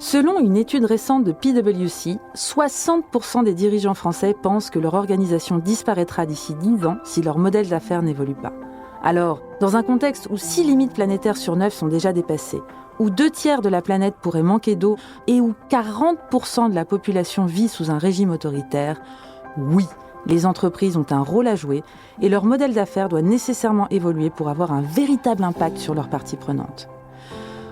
Selon une étude récente de PwC, 60% des dirigeants français pensent que leur organisation disparaîtra d'ici 10 ans si leur modèle d'affaires n'évolue pas. Alors, dans un contexte où 6 limites planétaires sur 9 sont déjà dépassées, où 2/3 de la planète pourrait manquer d'eau et où 40% de la population vit sous un régime autoritaire, oui, les entreprises ont un rôle à jouer et leur modèle d'affaires doit nécessairement évoluer pour avoir un véritable impact sur leurs parties prenantes.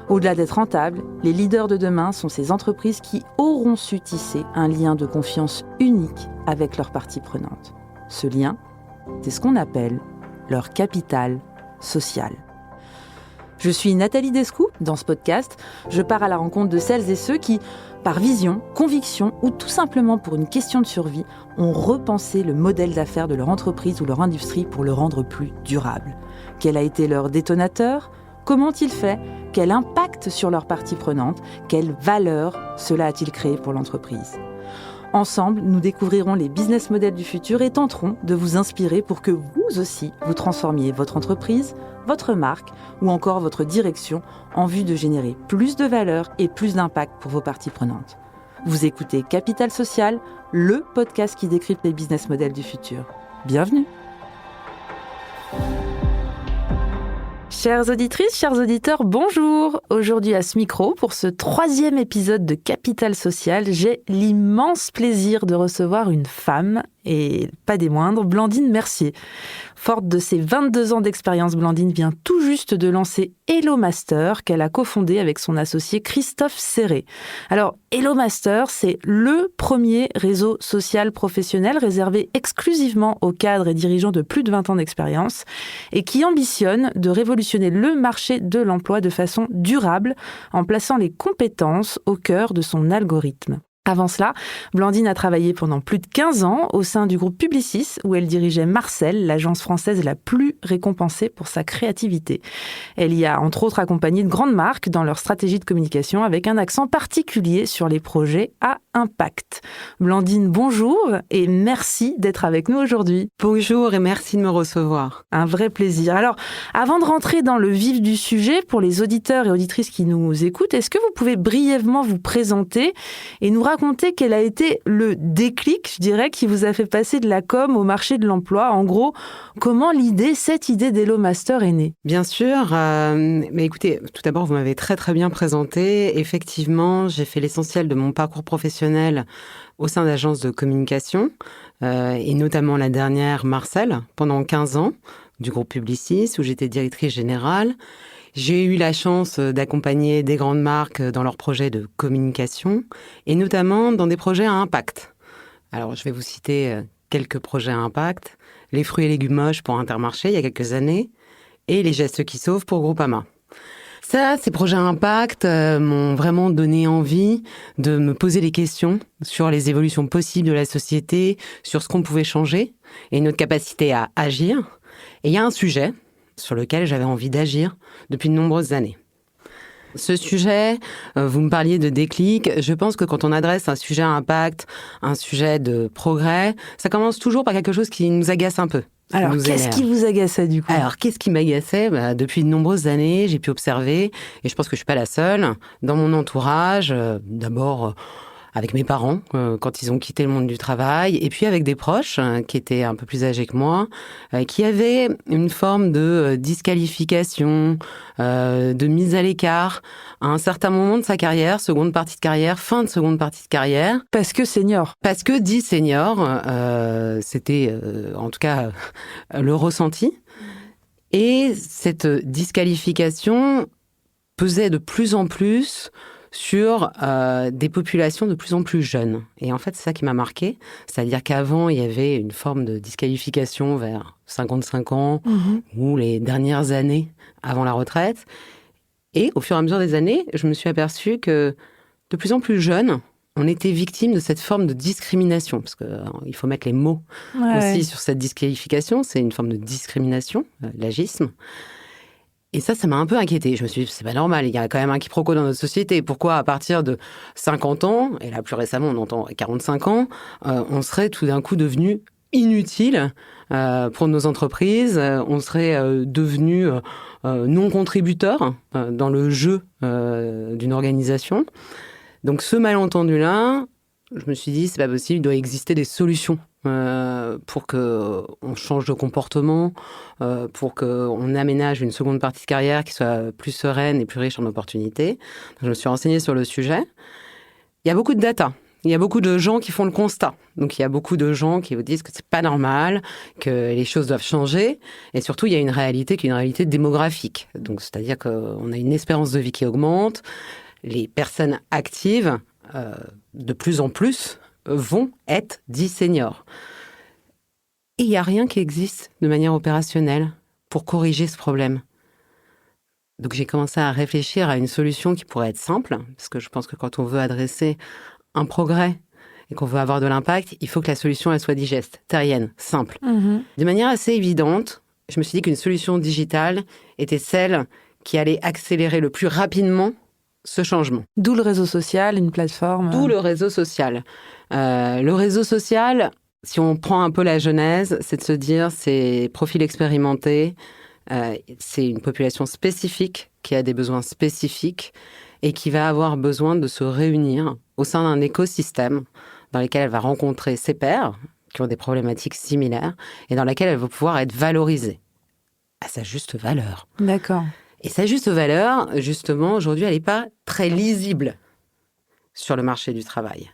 Au-delà d'être rentables, les leaders de demain sont ces entreprises qui auront su tisser un lien de confiance unique avec leurs parties prenantes. Ce lien, c'est ce qu'on appelle leur capital social. Je suis Nathalie Descoux. Dans ce podcast, je pars à la rencontre de celles et ceux qui, par vision, conviction ou tout simplement pour une question de survie, ont repensé le modèle d'affaires de leur entreprise ou leur industrie pour le rendre plus durable. Quel a été leur détonateur ? Comment ont-ils fait ? Quel impact sur leurs parties prenantes ? Quelle valeur cela a-t-il créé pour l'entreprise ? Ensemble, nous découvrirons les business models du futur et tenterons de vous inspirer pour que vous aussi, vous transformiez votre entreprise, votre marque ou encore votre direction en vue de générer plus de valeur et plus d'impact pour vos parties prenantes. Vous écoutez Capital Social, le podcast qui décrypte les business models du futur. Bienvenue! Chères auditrices, chers auditeurs, bonjour! Aujourd'hui à ce micro, pour ce 3e épisode de Capital Social, j'ai l'immense plaisir de recevoir une femme, et pas des moindres, Blandine Mercier. Forte de ses 22 ans d'expérience, Blandine vient tout juste de lancer HelloMaster, qu'elle a cofondé avec son associé Christophe Serré. Alors, HelloMaster, c'est le premier réseau social professionnel réservé exclusivement aux cadres et dirigeants de plus de 20 ans d'expérience et qui ambitionne de révolutionner le marché de l'emploi de façon durable en plaçant les compétences au cœur de son algorithme. Avant cela, Blandine a travaillé pendant plus de 15 ans au sein du groupe Publicis, où elle dirigeait Marcel, l'agence française la plus récompensée pour sa créativité. Elle y a entre autres accompagné de grandes marques dans leur stratégie de communication avec un accent particulier sur les projets à impact. Blandine, bonjour et merci d'être avec nous aujourd'hui. Bonjour et merci de me recevoir. Un vrai plaisir. Alors, avant de rentrer dans le vif du sujet, pour les auditeurs et auditrices qui nous écoutent, est-ce que vous pouvez brièvement vous présenter et nous raconter quel a été le déclic, je dirais, qui vous a fait passer de la com au marché de l'emploi. En gros, comment cette idée d'HelloMaster est née ? Bien sûr, mais écoutez, tout d'abord, vous m'avez très très bien présenté. Effectivement, j'ai fait l'essentiel de mon parcours professionnel au sein d'agences de communication, et notamment la dernière, Marcel, pendant 15 ans, du groupe Publicis, où j'étais directrice générale. J'ai eu la chance d'accompagner des grandes marques dans leurs projets de communication et notamment dans des projets à impact. Alors, je vais vous citer quelques projets à impact. Les fruits et légumes moches pour Intermarché il y a quelques années et les gestes qui sauvent pour Groupama. Ces projets à impact m'ont vraiment donné envie de me poser des questions sur les évolutions possibles de la société, sur ce qu'on pouvait changer et notre capacité à agir. Et il y a un sujet sur lequel j'avais envie d'agir depuis de nombreuses années. Ce sujet, vous me parliez de déclic, je pense que quand on adresse un sujet à impact, un sujet de progrès, ça commence toujours par quelque chose qui nous agace un peu. Alors, qu'est-ce qui vous agaçait du coup ? Alors, qu'est-ce qui m'agaçait ? Depuis de nombreuses années, j'ai pu observer, et je pense que je ne suis pas la seule, dans mon entourage, d'abord avec mes parents, quand ils ont quitté le monde du travail, et puis avec des proches qui étaient un peu plus âgés que moi, qui avaient une forme de disqualification, de mise à l'écart à un certain moment de sa carrière, seconde partie de carrière, fin de seconde partie de carrière. Parce que senior. Parce que dit senior, c'était en tout cas le ressenti. Et cette disqualification pesait de plus en plus sur des populations de plus en plus jeunes. Et en fait, c'est ça qui m'a marqué. C'est-à-dire qu'avant, il y avait une forme de disqualification vers 55 ans ou les dernières années avant la retraite. Et au fur et à mesure des années, je me suis aperçue que de plus en plus jeunes, on était victime de cette forme de discrimination. Parce qu'il faut mettre les mots aussi sur cette disqualification. C'est une forme de discrimination, l'agisme. Et ça m'a un peu inquiétée. Je me suis dit, c'est pas normal, il y a quand même un quiproquo dans notre société. Pourquoi, à partir de 50 ans, et là plus récemment on entend 45 ans, on serait tout d'un coup devenu inutile pour nos entreprises, on serait devenu non contributeur dans le jeu d'une organisation. Donc ce malentendu-là, je me suis dit, c'est pas possible, il doit exister des solutions pour qu'on change de comportement, pour qu'on aménage une seconde partie de carrière qui soit plus sereine et plus riche en opportunités. Donc, je me suis renseignée sur le sujet. Il y a beaucoup de data. Il y a beaucoup de gens qui font le constat. Donc, il y a beaucoup de gens qui vous disent que c'est pas normal, que les choses doivent changer. Et surtout, il y a une réalité qui est une réalité démographique. Donc, c'est-à-dire qu'on a une espérance de vie qui augmente. Les personnes actives, de plus en plus, vont être dits seniors. Et il n'y a rien qui existe de manière opérationnelle pour corriger ce problème. Donc, j'ai commencé à réfléchir à une solution qui pourrait être simple, parce que je pense que quand on veut adresser un progrès et qu'on veut avoir de l'impact, il faut que la solution elle soit digeste, terrienne, simple. De manière assez évidente, je me suis dit qu'une solution digitale était celle qui allait accélérer le plus rapidement ce changement. D'où le réseau social, une plateforme. D'où le réseau social. Le réseau social, si on prend un peu la genèse, c'est de se dire c'est profil expérimenté, c'est une population spécifique qui a des besoins spécifiques et qui va avoir besoin de se réunir au sein d'un écosystème dans lequel elle va rencontrer ses pairs qui ont des problématiques similaires et dans laquelle elle va pouvoir être valorisée à sa juste valeur. D'accord. Et sa juste valeur, justement, aujourd'hui, elle n'est pas très lisible sur le marché du travail.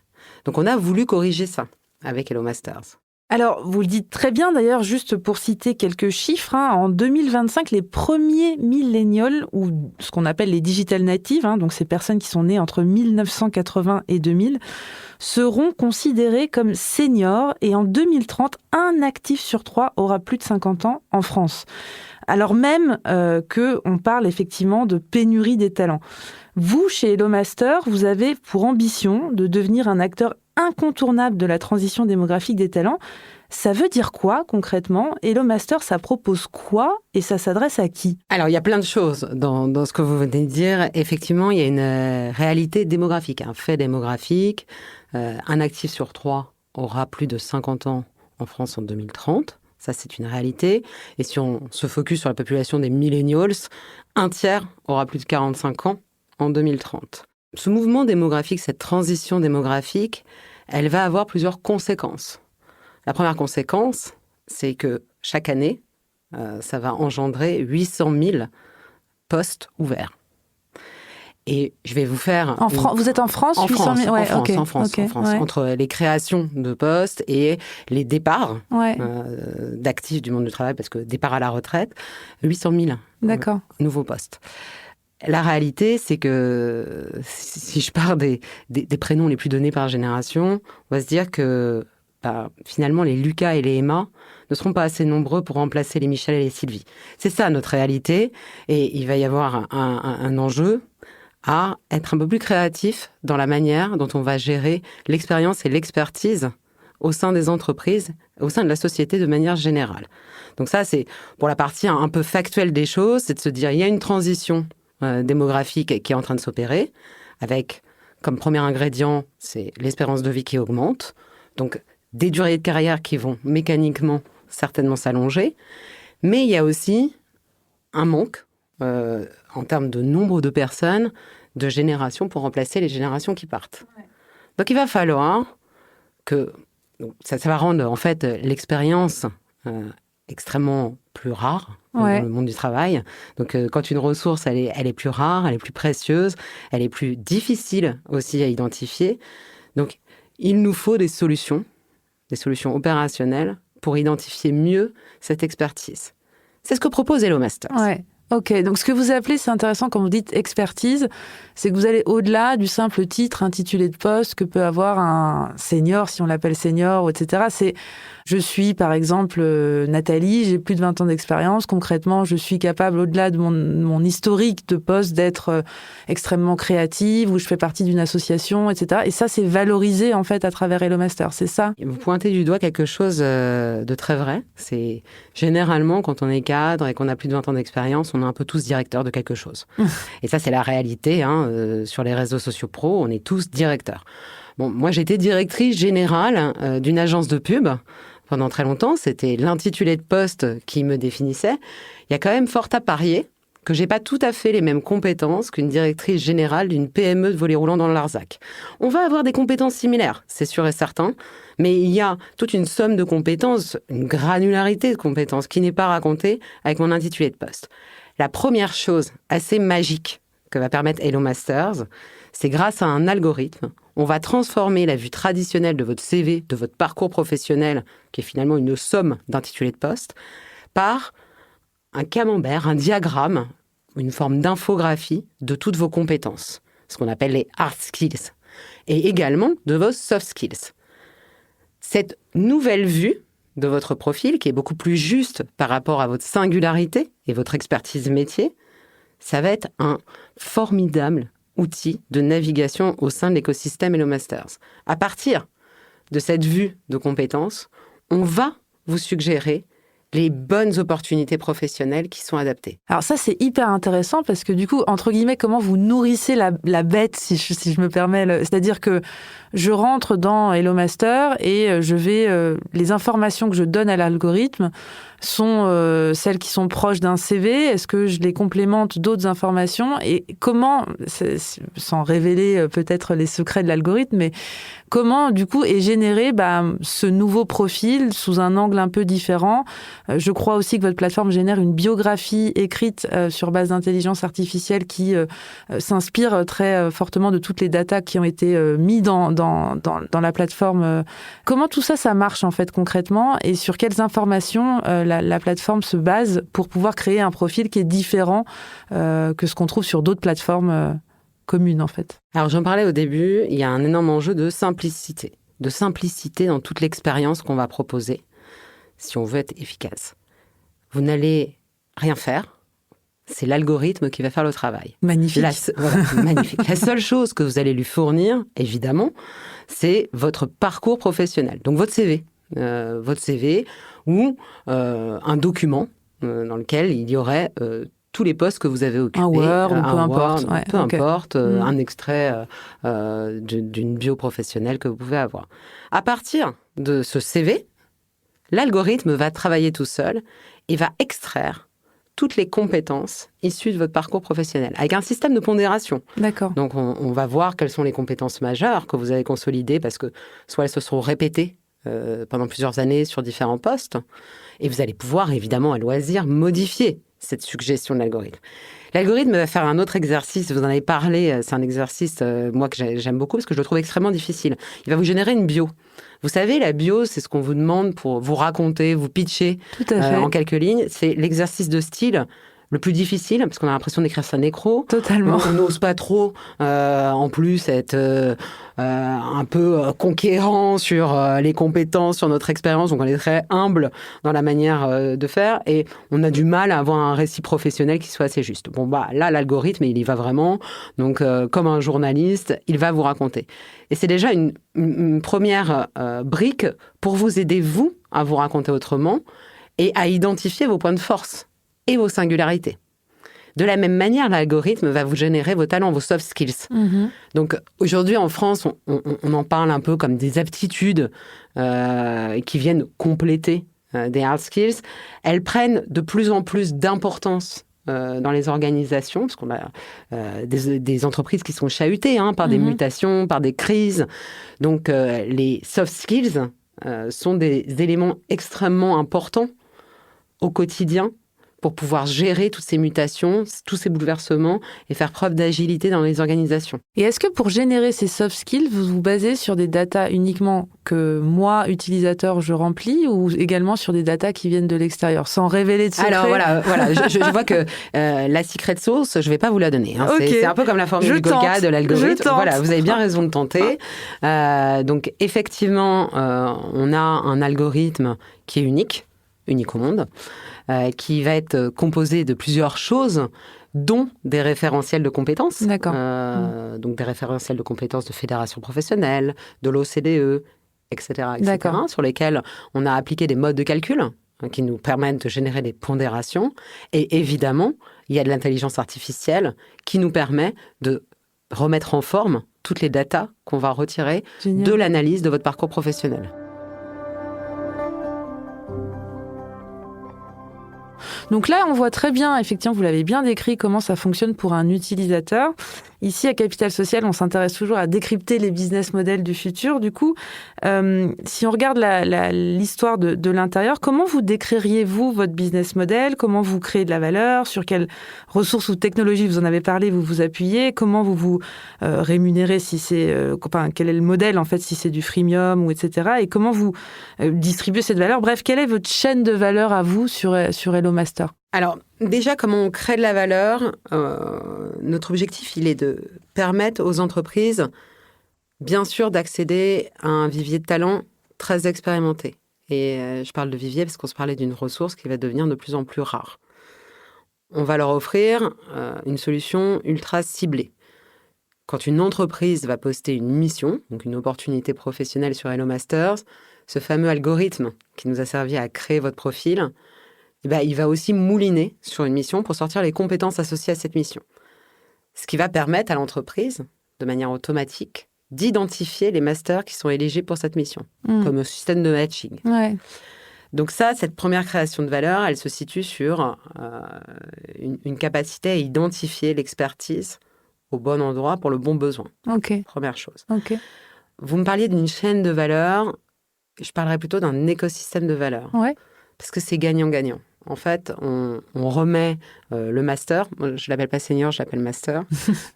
Donc, on a voulu corriger ça avec Hello Masters. Alors, vous le dites très bien d'ailleurs, juste pour citer quelques chiffres, en 2025, les premiers millennials, ou ce qu'on appelle les digital natives, donc ces personnes qui sont nées entre 1980 et 2000, seront considérés comme seniors et en 2030, un actif sur 3 aura plus de 50 ans en France. Alors même qu'on parle effectivement de pénurie des talents. Vous, chez Hello Master, vous avez pour ambition de devenir un acteur incontournable de la transition démographique des talents. Ça veut dire quoi concrètement? Hello Master, ça propose quoi et ça s'adresse à qui? Alors, il y a plein de choses dans ce que vous venez de dire. Effectivement, il y a une réalité démographique, un fait démographique. Un actif sur 3 aura plus de 50 ans en France en 2030. Ça, c'est une réalité. Et si on se focus sur la population des millennials, un tiers aura plus de 45 ans en 2030. Ce mouvement démographique, cette transition démographique, elle va avoir plusieurs conséquences. La première conséquence, c'est que chaque année, ça va engendrer 800 000 postes ouverts. Et je vais vous faire... Vous êtes en France? En 800 000... France, ouais, en France. Ouais. Entre les créations de postes et les départs ouais. d'actifs du monde du travail, parce que départ à la retraite, 800 000 D'accord. Nouveaux postes. La réalité, c'est que si je pars des prénoms les plus donnés par génération, on va se dire que finalement, les Lucas et les Emma ne seront pas assez nombreux pour remplacer les Michel et les Sylvie. C'est ça notre réalité. Et il va y avoir un enjeu à être un peu plus créatif dans la manière dont on va gérer l'expérience et l'expertise au sein des entreprises, au sein de la société de manière générale. Donc ça, c'est pour la partie un peu factuelle des choses, c'est de se dire il y a une transition démographique qui est en train de s'opérer, avec comme premier ingrédient, c'est l'espérance de vie qui augmente, donc des durées de carrière qui vont mécaniquement certainement s'allonger, mais il y a aussi un manque en termes de nombre de personnes, de générations pour remplacer les générations qui partent. Ouais. Donc il va falloir que... Ça va rendre en fait l'expérience extrêmement plus rare dans le monde du travail. Donc quand une ressource elle est plus rare, elle est plus précieuse, elle est plus difficile aussi à identifier. Donc il nous faut des solutions opérationnelles pour identifier mieux cette expertise. C'est ce que propose Hello Masters. Ouais. Ok, donc ce que vous appelez, c'est intéressant quand vous dites expertise, c'est que vous allez au-delà du simple titre intitulé de poste que peut avoir un senior, si on l'appelle senior, etc. C'est, je suis par exemple Nathalie, j'ai plus de 20 ans d'expérience, concrètement je suis capable au-delà de mon historique de poste d'être extrêmement créative, ou je fais partie d'une association, etc. Et ça c'est valorisé en fait à travers Hello Master, c'est ça? Vous pointez du doigt quelque chose de très vrai, c'est généralement quand on est cadre et qu'on a plus de 20 ans d'expérience, on est un peu tous directeurs de quelque chose. Et ça, c'est la réalité. Sur les réseaux sociaux pro, on est tous directeurs. Bon, moi, j'étais directrice générale d'une agence de pub pendant très longtemps. C'était l'intitulé de poste qui me définissait. Il y a quand même fort à parier que j'ai pas tout à fait les mêmes compétences qu'une directrice générale d'une PME de volley roulant dans le Larzac. On va avoir des compétences similaires, c'est sûr et certain, mais il y a toute une somme de compétences, une granularité de compétences qui n'est pas racontée avec mon intitulé de poste. La première chose assez magique que va permettre Hello Masters, c'est grâce à un algorithme, on va transformer la vue traditionnelle de votre CV, de votre parcours professionnel, qui est finalement une somme d'intitulés de poste, par un camembert, un diagramme, une forme d'infographie de toutes vos compétences, ce qu'on appelle les hard skills, et également de vos soft skills. Cette nouvelle vue de votre profil, qui est beaucoup plus juste par rapport à votre singularité et votre expertise métier, ça va être un formidable outil de navigation au sein de l'écosystème Hello Masters. À partir de cette vue de compétences, on va vous suggérer les bonnes opportunités professionnelles qui sont adaptées. Alors ça, c'est hyper intéressant parce que du coup, entre guillemets, comment vous nourrissez la bête, si je me permets. C'est-à-dire que je rentre dans Hello Master et je vais... les informations que je donne à l'algorithme sont celles qui sont proches d'un CV. Est-ce que je les complémente d'autres informations? Et comment, sans révéler peut-être les secrets de l'algorithme, mais comment, du coup, est généré ce nouveau profil sous un angle un peu différent? Je crois aussi que votre plateforme génère une biographie écrite sur base d'intelligence artificielle qui s'inspire très fortement de toutes les datas qui ont été mis dans la plateforme. Comment tout ça, ça marche en fait concrètement et sur quelles informations la plateforme se base pour pouvoir créer un profil qui est différent que ce qu'on trouve sur d'autres plateformes communes en fait? Alors j'en parlais au début, il y a un énorme enjeu de simplicité dans toute l'expérience qu'on va proposer si on veut être efficace. Vous n'allez rien faire, c'est l'algorithme qui va faire le travail. Magnifique. Magnifique. La seule chose que vous allez lui fournir, évidemment, c'est votre parcours professionnel. Donc votre CV ou un document dans lequel il y aurait tous les postes que vous avez occupés. Un Word ou peu importe. Peu importe, un extrait d'une bio professionnelle que vous pouvez avoir. À partir de ce CV, l'algorithme va travailler tout seul et va extraire toutes les compétences issues de votre parcours professionnel, avec un système de pondération. D'accord. Donc, on va voir quelles sont les compétences majeures que vous avez consolidées, parce que soit elles se seront répétées pendant plusieurs années sur différents postes, et vous allez pouvoir, évidemment, à loisir, modifier cette suggestion de l'algorithme. L'algorithme va faire un autre exercice, vous en avez parlé, c'est un exercice, moi, que j'aime beaucoup, parce que je le trouve extrêmement difficile. Il va vous générer une bio. Vous savez, la bio, c'est ce qu'on vous demande pour vous raconter, vous pitcher en quelques lignes. C'est l'exercice de style le plus difficile, parce qu'on a l'impression d'écrire sa nécro. Totalement. On n'ose pas trop, en plus, être un peu conquérant sur les compétences, sur notre expérience. Donc, on est très humble dans la manière de faire. Et on a du mal à avoir un récit professionnel qui soit assez juste. Bon, là, l'algorithme, il y va vraiment. Donc, comme un journaliste, il va vous raconter. Et c'est déjà une première brique pour vous aider, vous, à vous raconter autrement et à identifier vos points de force et vos singularités. De la même manière, l'algorithme va vous générer vos talents, vos soft skills. Mm-hmm. Donc, aujourd'hui, en France, on en parle un peu comme des aptitudes qui viennent compléter des hard skills. Elles prennent de plus en plus d'importance dans les organisations, parce qu'on a des entreprises qui sont chahutées par des mutations, par des crises. Donc, les soft skills sont des éléments extrêmement importants au quotidien pour pouvoir gérer toutes ces mutations, tous ces bouleversements et faire preuve d'agilité dans les organisations. Et est-ce que pour générer ces soft skills, vous vous basez sur des datas uniquement que moi, utilisateur, je remplis ou également sur des datas qui viennent de l'extérieur, sans révéler de secret? Alors voilà, je vois que la secret sauce, je ne vais pas vous la donner. Okay. C'est un peu comme la formule du Golga de l'algorithme. Voilà, vous avez bien raison de tenter. Donc effectivement, on a un algorithme qui est unique au monde, qui va être composé de plusieurs choses, dont des référentiels de compétences. D'accord. Donc des référentiels de compétences de fédération professionnelle, de l'OCDE, etc., sur lesquels on a appliqué des modes de calcul qui nous permettent de générer des pondérations. Et évidemment, il y a de l'intelligence artificielle qui nous permet de remettre en forme toutes les datas qu'on va retirer de l'analyse de votre parcours professionnel. Donc là, on voit très bien, effectivement, vous l'avez bien décrit, comment ça fonctionne pour un utilisateur. Ici, à Capital Social, on s'intéresse toujours à décrypter les business models du futur. Du coup, si on regarde l'histoire de l'intérieur, comment vous décririez-vous votre business model? Comment vous créez de la valeur? Sur quelles ressources ou technologies, vous en avez parlé, vous vous appuyez? Comment vous vous rémunérez si c'est... quel est le modèle, en fait, si c'est du freemium ou etc. Et comment vous distribuez cette valeur? Bref, quelle est votre chaîne de valeur à vous sur Hello Master? Alors, déjà, comment on crée de la valeur? Notre objectif, il est de permettre aux entreprises, bien sûr, d'accéder à un vivier de talents très expérimenté. Et je parle de vivier parce qu'on se parlait d'une ressource qui va devenir de plus en plus rare. On va leur offrir une solution ultra ciblée. Quand une entreprise va poster une mission, donc une opportunité professionnelle sur Hello Masters, ce fameux algorithme qui nous a servi à créer votre profil, il va aussi mouliner sur une mission pour sortir les compétences associées à cette mission. Ce qui va permettre à l'entreprise, de manière automatique, d'identifier les masters qui sont éligibles pour cette mission, comme un système de matching. Ouais. Donc ça, cette première création de valeur, elle se situe sur une capacité à identifier l'expertise au bon endroit pour le bon besoin. Okay. Première chose. Okay. Vous me parliez d'une chaîne de valeur, je parlerais plutôt d'un écosystème de valeur. Ouais. Parce que c'est gagnant-gagnant. En fait, on remet le master, je ne l'appelle pas senior, je l'appelle master,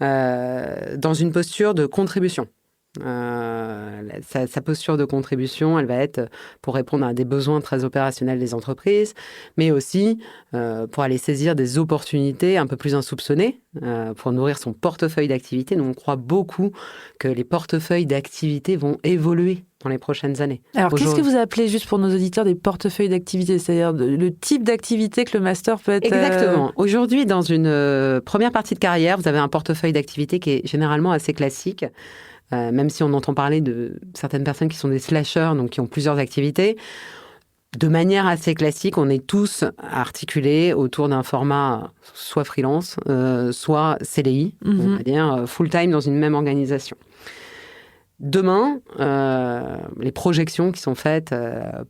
dans une posture de contribution. Sa posture de contribution, elle va être pour répondre à des besoins très opérationnels des entreprises, mais aussi pour aller saisir des opportunités un peu plus insoupçonnées, pour nourrir son portefeuille d'activités. Nous, on croit beaucoup que les portefeuilles d'activités vont évoluer dans les prochaines années. Alors, qu'est-ce que vous appelez, juste pour nos auditeurs, des portefeuilles d'activités? C'est-à-dire le type d'activité que le master peut être... Exactement. Aujourd'hui, dans une première partie de carrière, vous avez un portefeuille d'activités qui est généralement assez classique. Même si on entend parler de certaines personnes qui sont des slashers, donc qui ont plusieurs activités, de manière assez classique, on est tous articulés autour d'un format soit freelance, soit CDI, on va dire full-time dans une même organisation. Demain, les projections qui sont faites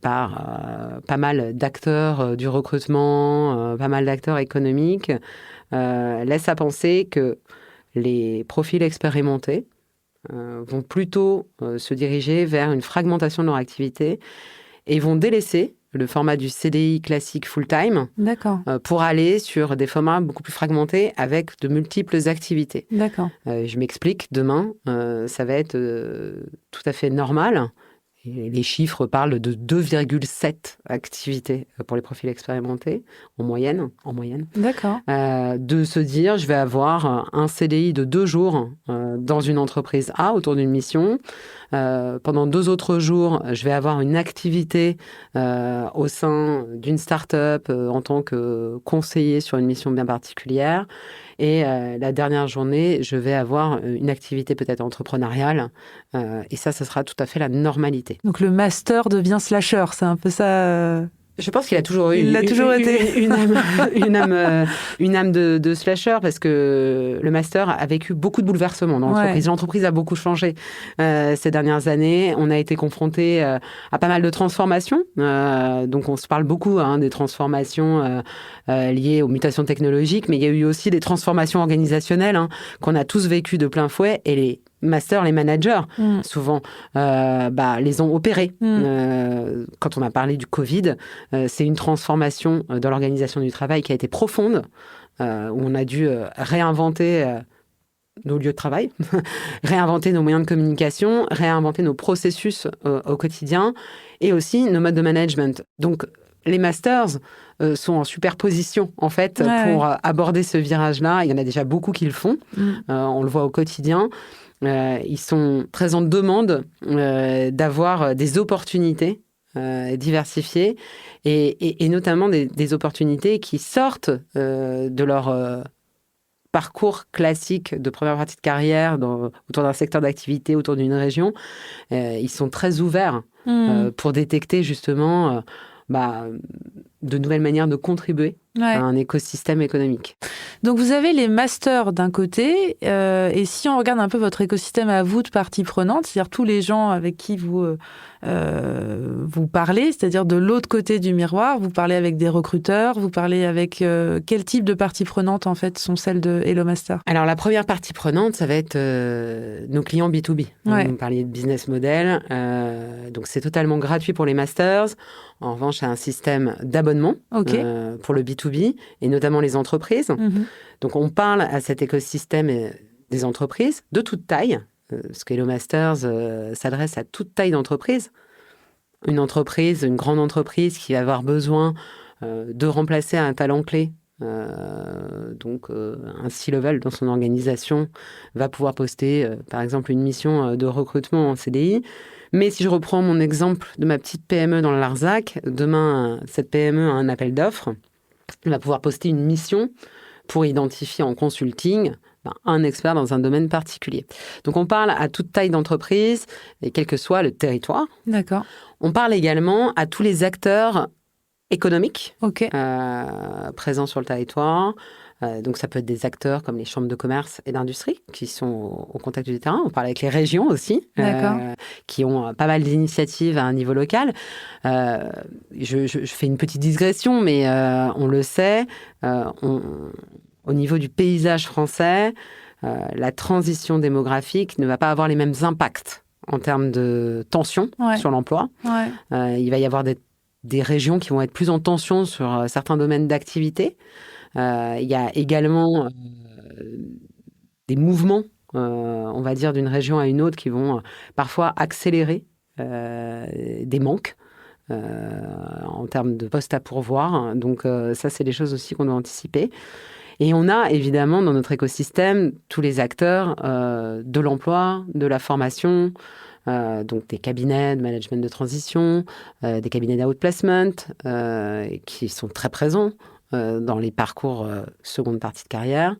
par pas mal d'acteurs du recrutement, pas mal d'acteurs économiques, laissent à penser que les profils expérimentés vont plutôt se diriger vers une fragmentation de leur activité et vont délaisser le format du CDI classique full-time pour aller sur des formats beaucoup plus fragmentés avec de multiples activités. D'accord. Je m'explique, demain, ça va être tout à fait normal. Et les chiffres parlent de 2,7 activités pour les profils expérimentés, en moyenne. D'accord. De se dire, je vais avoir un CDI de 2 jours dans une entreprise A autour d'une mission. Pendant 2 autres jours, je vais avoir une activité au sein d'une start-up en tant que conseiller sur une mission bien particulière. Et la dernière journée, je vais avoir une activité peut-être entrepreneuriale. Et ça sera tout à fait la normalité. Donc le master devient slasher, c'est un peu ça Je pense qu'il a toujours eu une âme de slasher parce que le master a vécu beaucoup de bouleversements dans l'entreprise. Ouais. L'entreprise a beaucoup changé ces dernières années. On a été confronté à pas mal de transformations. Donc on se parle beaucoup des transformations liées aux mutations technologiques, mais il y a eu aussi des transformations organisationnelles qu'on a tous vécues de plein fouet et les masters, les managers, souvent, les ont opérés. Quand on a parlé du Covid, c'est une transformation dans l'organisation du travail qui a été profonde, où on a dû réinventer nos lieux de travail, réinventer nos moyens de communication, réinventer nos processus au quotidien et aussi nos modes de management. Donc, les masters sont en superposition, en fait, pour aborder ce virage-là. Il y en a déjà beaucoup qui le font. On le voit au quotidien. Ils sont très en demande d'avoir des opportunités diversifiées et notamment des opportunités qui sortent de leur parcours classique de première partie de carrière autour d'un secteur d'activité, autour d'une région. Ils sont très ouverts pour détecter justement de nouvelles manières de contribuer à un écosystème économique. Donc, vous avez les masters d'un côté, et si on regarde un peu votre écosystème à vous de parties prenantes, c'est-à-dire tous les gens avec qui vous parlez, c'est-à-dire de l'autre côté du miroir, vous parlez avec des recruteurs, vous parlez avec quel type de parties prenantes, en fait, sont celles de Hello Master? Alors, la première partie prenante, ça va être nos clients B2B. Vous parliez de business model. Donc, c'est totalement gratuit pour les masters. En revanche, c'est un système d'abonnement pour le B2B et notamment les entreprises. Donc, on parle à cet écosystème des entreprises de toute taille, parce que Hello Masters s'adresse à toute taille d'entreprise. Une grande entreprise qui va avoir besoin de remplacer un talent clé, donc un C-level dans son organisation, va pouvoir poster, par exemple, une mission de recrutement en CDI. Mais si je reprends mon exemple de ma petite PME dans le Larzac, demain, cette PME a un appel d'offres, elle va pouvoir poster une mission pour identifier en consulting un expert dans un domaine particulier. Donc, on parle à toute taille d'entreprise, et quel que soit le territoire. D'accord. On parle également à tous les acteurs économiques présents sur le territoire. Donc, ça peut être des acteurs comme les chambres de commerce et d'industrie qui sont au contact du terrain. On parle avec les régions aussi, qui ont pas mal d'initiatives à un niveau local. Je fais une petite digression, mais on le sait, au niveau du paysage français, la transition démographique ne va pas avoir les mêmes impacts en termes de tension sur l'emploi. Il va y avoir des régions qui vont être plus en tension sur certains domaines d'activité. Il y a également des mouvements, on va dire, d'une région à une autre qui vont parfois accélérer des manques en termes de postes à pourvoir. Donc ça, c'est des choses aussi qu'on doit anticiper. Et on a évidemment dans notre écosystème tous les acteurs de l'emploi, de la formation, donc des cabinets de management de transition, des cabinets d'outplacement qui sont très présents dans les parcours seconde partie de carrière.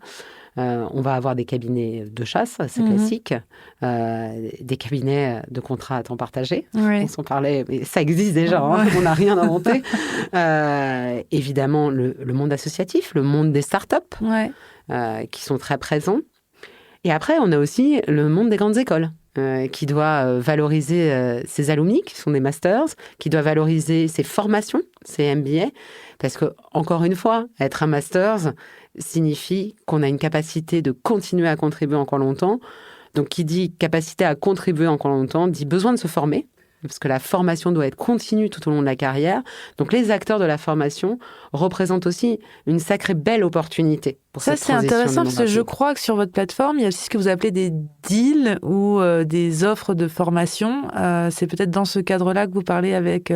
On va avoir des cabinets de chasse, assez classiques, des cabinets de contrats à temps partagé. On s'en parlait, mais ça existe déjà, on n'a rien inventé. Évidemment, le monde associatif, le monde des startups, qui sont très présents. Et après, on a aussi le monde des grandes écoles, qui doit valoriser ses alumni, qui sont des masters, qui doit valoriser ses formations, ses MBA, parce que, encore une fois, être un masters signifie qu'on a une capacité de continuer à contribuer encore longtemps. Donc, qui dit capacité à contribuer encore longtemps, dit besoin de se former, parce que la formation doit être continue tout au long de la carrière. Donc, les acteurs de la formation représentent aussi une sacrée belle opportunité pour cette transition. Ça, c'est intéressant, parce que je crois que sur votre plateforme, il y a aussi ce que vous appelez des deals ou des offres de formation. C'est peut-être dans ce cadre-là que vous parlez avec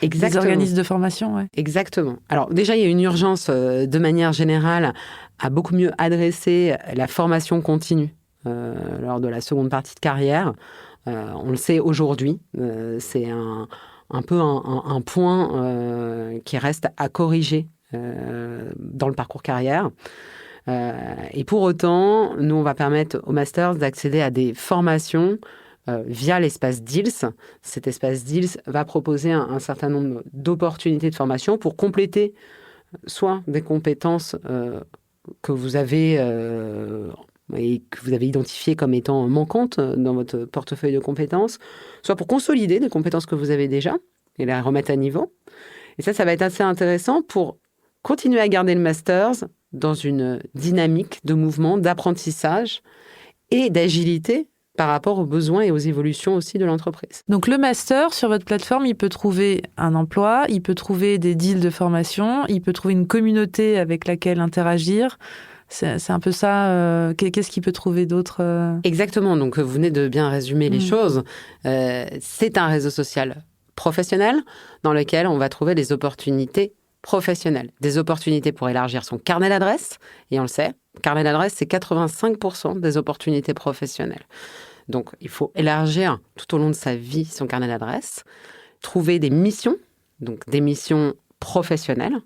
des organismes de formation. Exactement. Alors, déjà, il y a une urgence, de manière générale, à beaucoup mieux adresser la formation continue lors de la seconde partie de carrière. On le sait aujourd'hui, c'est un peu un point qui reste à corriger dans le parcours carrière. Et pour autant, nous, on va permettre aux masters d'accéder à des formations via l'espace DEALS. Cet espace DEALS va proposer un certain nombre d'opportunités de formation pour compléter soit des compétences que vous avez et que vous avez identifiées comme étant manquantes dans votre portefeuille de compétences, soit pour consolider des compétences que vous avez déjà et les remettre à niveau. Et ça va être assez intéressant pour continuer à garder le masters dans une dynamique de mouvement, d'apprentissage et d'agilité par rapport aux besoins et aux évolutions aussi de l'entreprise. Donc le master, sur votre plateforme, il peut trouver un emploi, il peut trouver des deals de formation, il peut trouver une communauté avec laquelle interagir. C'est un peu ça. Qu'est-ce qu'il peut trouver d'autre Exactement. Donc, vous venez de bien résumer les choses. C'est un réseau social professionnel dans lequel on va trouver des opportunités professionnelles. Des opportunités pour élargir son carnet d'adresses. Et on le sait, carnet d'adresses, c'est 85% des opportunités professionnelles. Donc, il faut élargir tout au long de sa vie son carnet d'adresses. Trouver des missions, donc des missions professionnelles,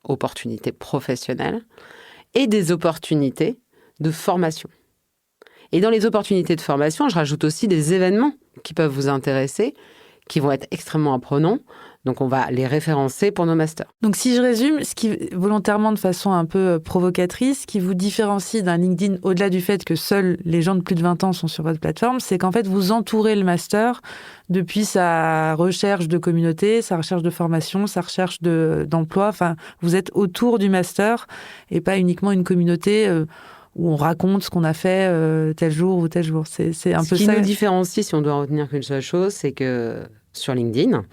opportunités professionnelles, et des opportunités de formation. Et dans les opportunités de formation, je rajoute aussi des événements qui peuvent vous intéresser, qui vont être extrêmement apprenants. Donc, on va les référencer pour nos masters. Donc, si je résume, volontairement de façon un peu provocatrice, ce qui vous différencie d'un LinkedIn, au-delà du fait que seuls les gens de plus de 20 ans sont sur votre plateforme, c'est qu'en fait, vous entourez le master depuis sa recherche de communauté, sa recherche de formation, sa recherche d'emploi. Enfin, vous êtes autour du master et pas uniquement une communauté où on raconte ce qu'on a fait tel jour ou tel jour. C'est un peu ça. Ce qui nous différencie, si on doit retenir qu'une seule chose, c'est que sur LinkedIn,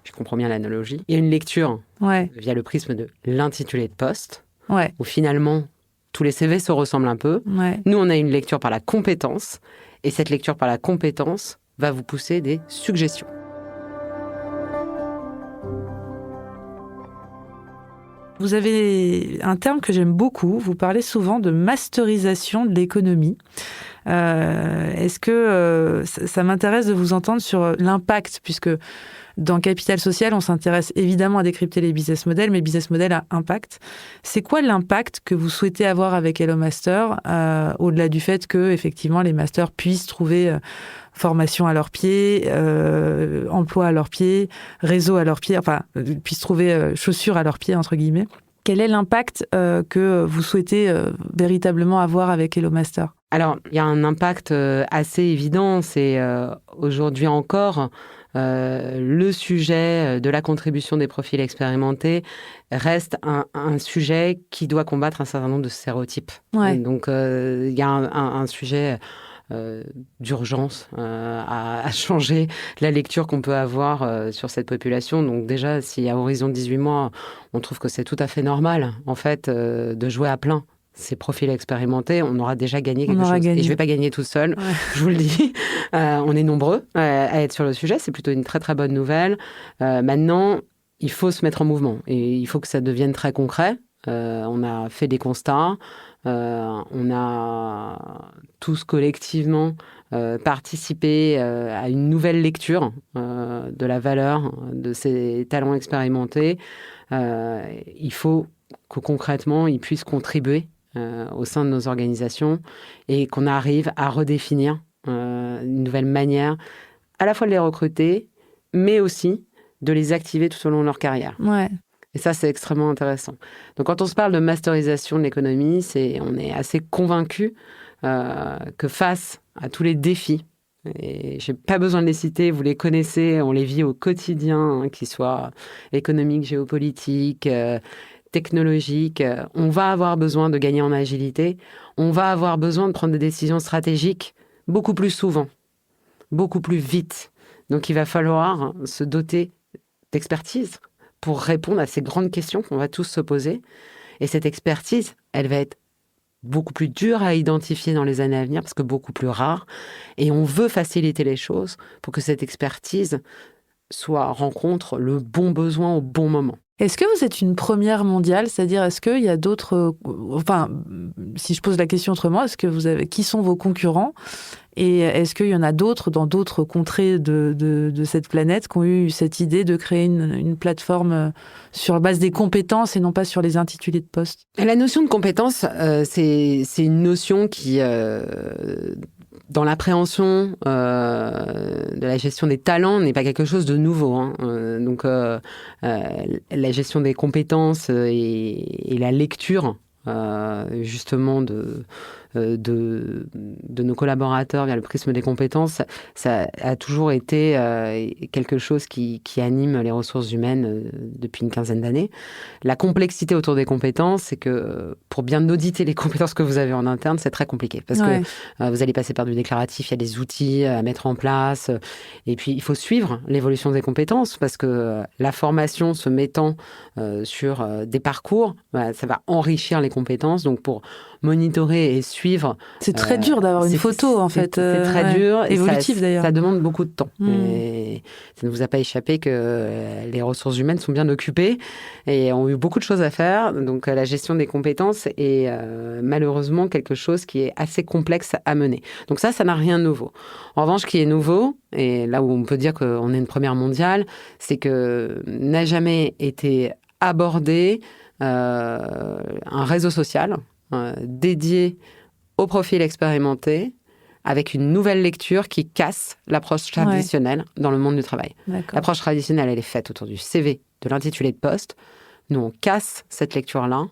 je comprends bien l'analogie, il y a une lecture via le prisme de l'intitulé de poste, où finalement, tous les CV se ressemblent un peu. Nous, on a une lecture par la compétence, et cette lecture par la compétence va vous pousser des suggestions. Vous avez un terme que j'aime beaucoup, vous parlez souvent de masterisation de l'économie. Est-ce que ça m'intéresse de vous entendre sur l'impact, puisque dans Capital Social, on s'intéresse évidemment à décrypter les business models, mais business model à impact. C'est quoi l'impact que vous souhaitez avoir avec Hello Master, au-delà du fait que effectivement les masters puissent trouver formation à leurs pieds, emploi à leurs pieds, réseau à leurs pieds, enfin puissent trouver chaussures à leurs pieds entre guillemets. Quel est l'impact que vous souhaitez véritablement avoir avec Hello Master ? Alors, il y a un impact assez évident, c'est aujourd'hui encore le sujet de la contribution des profils expérimentés reste un sujet qui doit combattre un certain nombre de stéréotypes. Donc, il y a un sujet d'urgence à changer la lecture qu'on peut avoir sur cette population. Donc déjà, si à horizon de 18 mois, on trouve que c'est tout à fait normal, en fait, de jouer à plein ces profils expérimentés, on aura déjà gagné quelque chose. Et je ne vais pas gagner tout seul, je vous le dis. On est nombreux à être sur le sujet. C'est plutôt une très, très bonne nouvelle. Maintenant, il faut se mettre en mouvement et il faut que ça devienne très concret. On a fait des constats. On a tous collectivement participé à une nouvelle lecture de la valeur de ces talents expérimentés. Il faut que concrètement, ils puissent contribuer au sein de nos organisations et qu'on arrive à redéfinir une nouvelle manière à la fois de les recruter, mais aussi de les activer tout au long de leur carrière. Et ça, c'est extrêmement intéressant. Donc, quand on se parle de masterisation de l'économie, on est assez convaincus que face à tous les défis, et je n'ai pas besoin de les citer, vous les connaissez, on les vit au quotidien, qu'ils soient économiques, géopolitiques, technologiques, on va avoir besoin de gagner en agilité, on va avoir besoin de prendre des décisions stratégiques beaucoup plus souvent, beaucoup plus vite. Donc, il va falloir se doter d'expertise pour répondre à ces grandes questions qu'on va tous se poser. Et cette expertise, elle va être beaucoup plus dure à identifier dans les années à venir parce que beaucoup plus rare. Et on veut faciliter les choses pour que cette expertise rencontre le bon besoin au bon moment. Est-ce que vous êtes une première mondiale ? C'est-à-dire, est-ce qu'il y a d'autres... Enfin, si je pose la question autrement, qui sont vos concurrents ? Et est-ce qu'il y en a d'autres dans d'autres contrées de cette planète qui ont eu cette idée de créer une plateforme sur la base des compétences et non pas sur les intitulés de poste ? La notion de compétence, c'est une notion qui... dans l'appréhension de la gestion des talents, n'est pas quelque chose de nouveau. Donc, la gestion des compétences et la lecture, justement, de nos collaborateurs via le prisme des compétences, ça a toujours été quelque chose qui anime les ressources humaines depuis une quinzaine d'années. La complexité autour des compétences, c'est que pour bien auditer les compétences que vous avez en interne, c'est très compliqué parce que vous allez passer par du déclaratif, il y a des outils à mettre en place et puis il faut suivre l'évolution des compétences parce que la formation se mettant sur des parcours, ça va enrichir les compétences. Donc pour monitorer et suivre. C'est très dur d'avoir une photo, en fait. C'est très dur. Évolutif, d'ailleurs. Ça demande beaucoup de temps. Et ça ne vous a pas échappé que les ressources humaines sont bien occupées et ont eu beaucoup de choses à faire. Donc, la gestion des compétences est malheureusement quelque chose qui est assez complexe à mener. Donc ça n'a rien de nouveau. En revanche, ce qui est nouveau, et là où on peut dire qu'on est une première mondiale, c'est que n'a jamais été abordé un réseau social dédié au profil expérimenté avec une nouvelle lecture qui casse l'approche traditionnelle dans le monde du travail. D'accord. L'approche traditionnelle, elle est faite autour du CV, de l'intitulé de poste. Nous, on casse cette lecture-là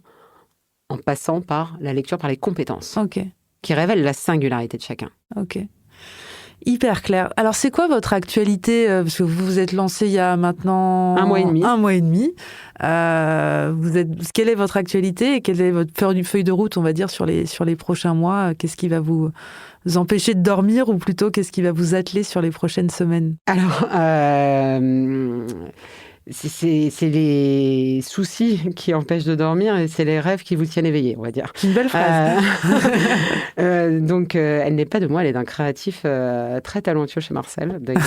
en passant par la lecture par les compétences, qui révèlent la singularité de chacun. Ok. Hyper clair. Alors, c'est quoi votre actualité ? Parce que vous vous êtes lancé il y a maintenant... 1 mois et demi. 1 mois et demi. Quelle est votre actualité et quelle est votre feuille de route, on va dire, sur les prochains mois ? Qu'est-ce qui va vous empêcher de dormir ou plutôt qu'est-ce qui va vous atteler sur les prochaines semaines ? Alors, c'est les soucis qui empêchent de dormir et c'est les rêves qui vous tiennent éveillé, on va dire. Une belle phrase. Donc, elle n'est pas de moi, elle est d'un créatif très talentueux chez Marcel, d'ailleurs.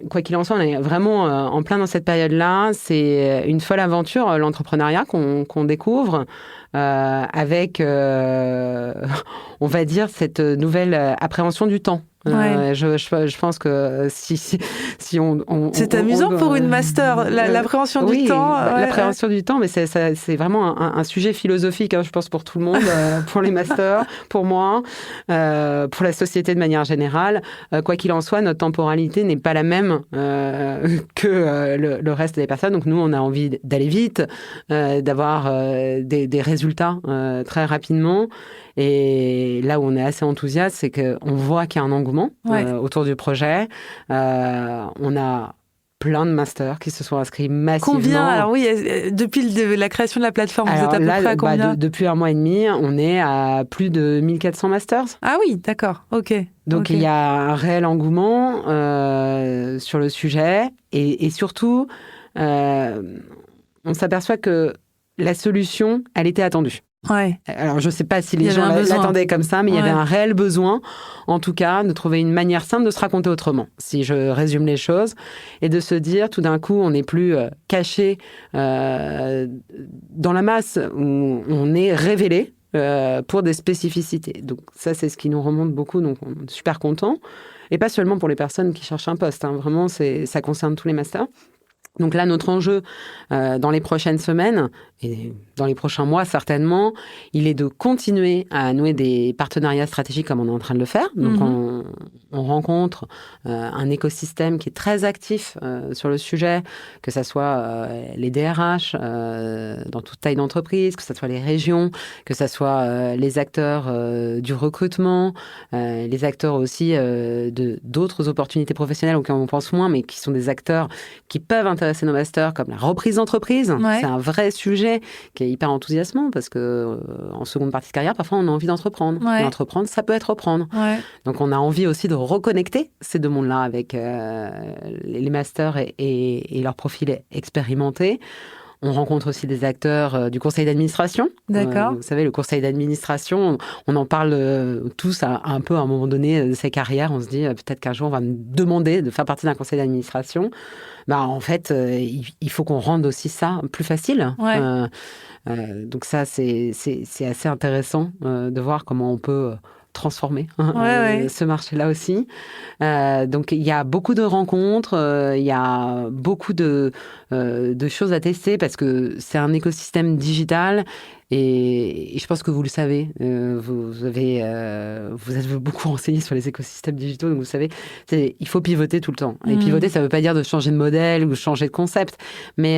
Quoi qu'il en soit, on est vraiment en plein dans cette période-là. C'est une folle aventure, l'entrepreneuriat qu'on découvre. Avec, on va dire, cette nouvelle appréhension du temps. Je pense que si on c'est amusant pour une master, l'appréhension du temps. L'appréhension du temps, mais c'est vraiment un sujet philosophique, je pense, pour tout le monde, pour les masters, pour moi, pour la société de manière générale. Quoi qu'il en soit, notre temporalité n'est pas la même que le reste des personnes. Donc nous, on a envie d'aller vite, d'avoir des résultats très rapidement. Et là où on est assez enthousiaste, c'est qu'on voit qu'il y a un engouement autour du projet. On a plein de masters qui se sont inscrits massivement. Combien ? Alors oui, depuis la création de la plateforme, vous êtes à peu près à combien ? Depuis 1 mois et demi, on est à plus de 1400 masters. Ah oui, d'accord, ok. Donc il y a un réel engouement sur le sujet. Et surtout, on s'aperçoit que la solution, elle était attendue. Alors, je ne sais pas si les gens l'attendaient comme ça, mais il y avait un réel besoin, en tout cas, de trouver une manière simple de se raconter autrement, si je résume les choses, et de se dire, tout d'un coup, on n'est plus caché dans la masse, où on est révélé pour des spécificités. Donc ça, c'est ce qui nous remonte beaucoup, donc on est super contents. Et pas seulement pour les personnes qui cherchent un poste, vraiment, ça concerne tous les masters. Donc là, notre enjeu dans les prochaines semaines, et dans les prochains mois certainement, il est de continuer à nouer des partenariats stratégiques comme on est en train de le faire. Donc on rencontre un écosystème qui est très actif sur le sujet, que ce soit les DRH dans toute taille d'entreprise, que ce soit les régions, que ce soit les acteurs du recrutement, les acteurs aussi d'autres opportunités professionnelles auxquelles on pense moins, mais qui sont des acteurs qui peuvent intéresser nos masters, comme la reprise d'entreprise. C'est un vrai sujet qui est hyper enthousiasmant parce que en seconde partie de carrière, parfois on a envie d'entreprendre. Et entreprendre, ça peut être reprendre. Donc on a envie aussi de reconnecter ces deux mondes-là avec les masters et leurs profils expérimentés. On rencontre aussi des acteurs du conseil d'administration. D'accord. Vous savez, le conseil d'administration, on en parle tous un peu à un moment donné de ses carrières. On se dit peut-être qu'un jour, on va me demander de faire partie d'un conseil d'administration. En fait, il faut qu'on rende aussi ça plus facile. Donc ça, c'est assez intéressant de voir comment on peut transformer ce marché-là aussi. Donc, il y a beaucoup de rencontres, il y a beaucoup de choses à tester parce que c'est un écosystème digital et je pense que vous le savez. Vous êtes beaucoup renseigné sur les écosystèmes digitaux, donc vous savez, il faut pivoter tout le temps. Et pivoter, ça ne veut pas dire de changer de modèle ou changer de concept, mais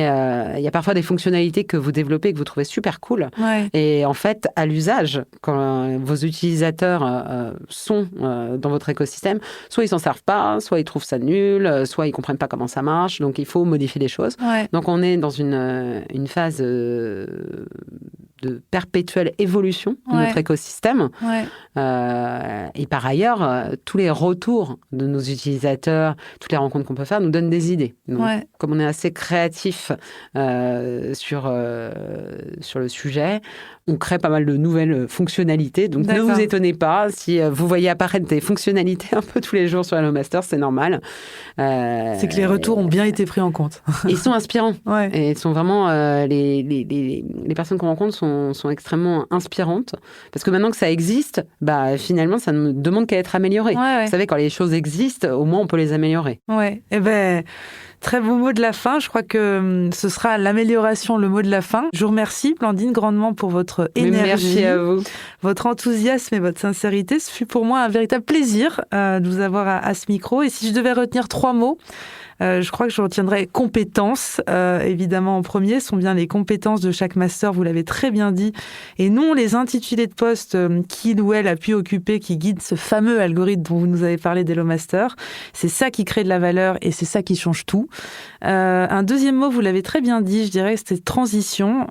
il y a parfois des fonctionnalités que vous développez et que vous trouvez super cool. Et en fait, à l'usage, quand vos utilisateurs sont dans votre écosystème, soit ils s'en servent pas, soit ils trouvent ça nul, soit ils comprennent pas comment ça marche. Donc, il faut modifier les choses. Donc, on est dans une phase de perpétuelle évolution de notre écosystème. Et par ailleurs, tous les retours de nos utilisateurs, toutes les rencontres qu'on peut faire nous donnent des idées. Donc, comme on est assez créatif sur le sujet, on crée pas mal de nouvelles fonctionnalités. Donc, ne vous étonnez pas si vous voyez apparaître des fonctionnalités un peu tous les jours sur Hello Master, c'est normal. C'est que les retours ont bien été pris en compte. Ils sont inspirants. Et ils sont vraiment... les personnes qu'on rencontre sont extrêmement inspirantes. Parce que maintenant que ça existe, finalement, ça ne demande qu'à être amélioré. Vous savez, quand les choses existent, au moins, on peut les améliorer. Eh ben... Très beau mot de la fin. Je crois que ce sera l'amélioration, le mot de la fin. Je vous remercie, Blandine, grandement pour votre énergie. Merci à vous. Votre enthousiasme et votre sincérité. Ce fut pour moi un véritable plaisir de vous avoir à ce micro. Et si je devais retenir 3 mots, je crois que je retiendrai compétences, évidemment en premier, ce sont bien les compétences de chaque master, vous l'avez très bien dit, et non les intitulés de poste qu'il ou elle a pu occuper qui guident ce fameux algorithme dont vous nous avez parlé d'Hello Master. C'est ça qui crée de la valeur et c'est ça qui change tout. Un deuxième mot, vous l'avez très bien dit, je dirais, c'était transition.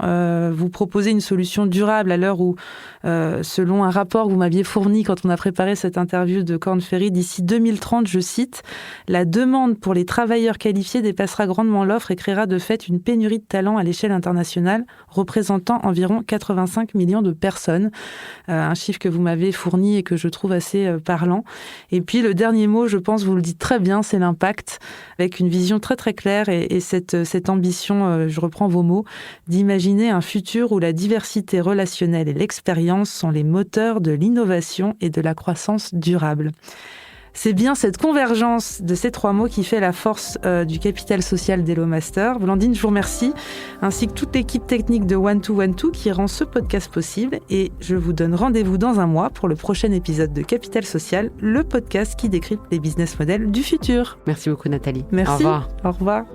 Vous proposez une solution durable à l'heure où, selon un rapport que vous m'aviez fourni quand on a préparé cette interview de Korn Ferry, d'ici 2030, je cite, « La demande pour les travailleurs qualifiés dépassera grandement l'offre et créera de fait une pénurie de talents à l'échelle internationale, représentant environ 85 millions de personnes. » Un chiffre que vous m'avez fourni et que je trouve assez parlant. Et puis le dernier mot, je pense, vous le dites très bien, c'est l'impact, avec une vision très très claire et cette ambition, je reprends vos mots, d'imaginer un futur où la diversité relationnelle et l'expérience sont les moteurs de l'innovation et de la croissance durable. C'est bien cette convergence de ces 3 mots qui fait la force du capital social d'Hello Master. Blandine, je vous remercie, ainsi que toute l'équipe technique de One2One2 qui rend ce podcast possible. Et je vous donne rendez-vous dans un mois pour le prochain épisode de Capital Social, le podcast qui décrypte les business models du futur. Merci beaucoup, Nathalie. Merci. Au revoir. Au revoir.